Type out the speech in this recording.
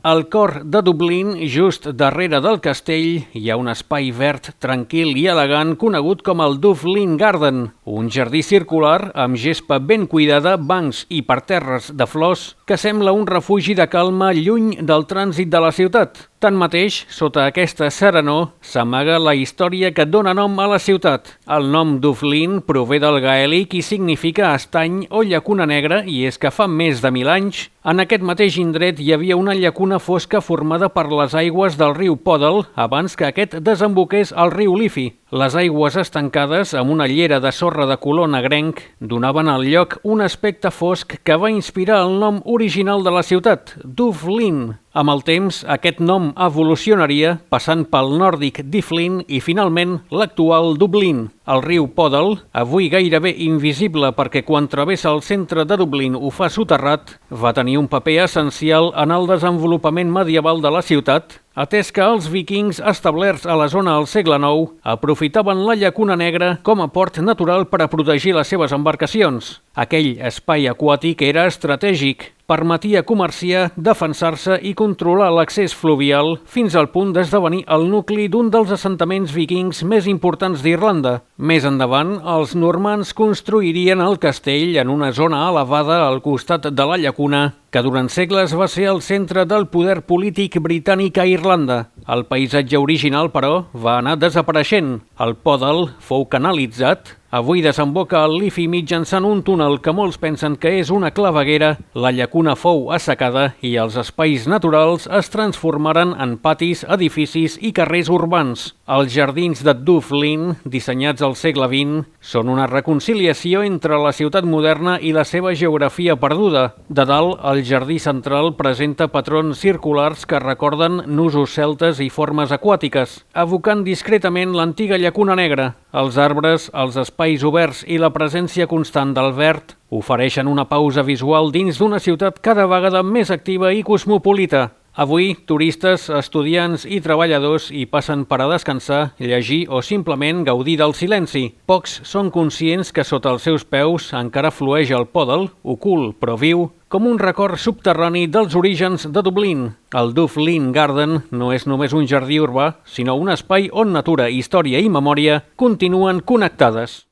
Al cor de Dublín, just darrere del castell, hi ha un espai verd, tranquil i elegant conegut com el Duflin Garden, un jardí circular amb gespa ben cuidada, bancs i parterres de flors que sembla un refugi de calma lluny del trànsit de la ciutat. Tanmateix, sota aquesta serenor, s'amaga la història que dóna nom a la ciutat. El nom Duflin prové del gaèlic i significa estany o llacuna negra, i és que fa més de 1000 anys, en aquest mateix indret hi havia una llacuna fosca formada per les aigües del riu Poddle abans que aquest desemboqués al riu Liffey. Les aigües estancades amb una llera de sorra de color negrenc donaven al lloc un aspecte fosc que va inspirar el nom original de la ciutat, Duflin. Amb el temps, aquest nom evolucionaria, passant pel nòrdic Diflin i, finalment, l'actual Dublín. El riu Poddle, avui gairebé invisible perquè quan travessa el centre de Dublín ho fa soterrat, va tenir un paper essencial en el desenvolupament medieval de la ciutat, atès que els vikings establerts a la zona al segle IX aprofitaven la llacuna negra com a port natural per a protegir les seves embarcacions. Aquell espai aquàtic era estratègic, permetia comerciar, defensar-se i controlar l'accés fluvial fins al punt d'esdevenir el nucli d'un dels assentaments vikings més importants d'Irlanda. Més endavant, els normands construirien el castell en una zona elevada al costat de la llacuna, que durant segles va ser el centre del poder polític britànic a Irlanda. El paisatge original, però, va anar desapareixent. El Poddle fou canalitzat. Avui desemboca al Liffey mitjançant un túnel que molts pensen que és una claveguera, la llacuna fou assecada i els espais naturals es transformaren en patis, edificis i carrers urbans. Els jardins de Duflin, dissenyats al segle XX, són una reconciliació entre la ciutat moderna i la seva geografia perduda. De dalt, el jardí central presenta patrons circulars que recorden nusos celtes i formes aquàtiques, evocant discretament l'antiga llacuna negra. Els arbres, els espais oberts i la presència constant del verd ofereixen una pausa visual dins d'una ciutat cada vegada més activa i cosmopolita. Avui, turistes, estudiants i treballadors hi passen per a descansar, llegir o simplement gaudir del silenci. Pocs són conscients que sota els seus peus encara flueix el Poddle, ocult però viu, com un record subterrani dels orígens de Dublín. El Duflin Garden no és només un jardí urbà, sinó un espai on natura, història i memòria continuen connectades.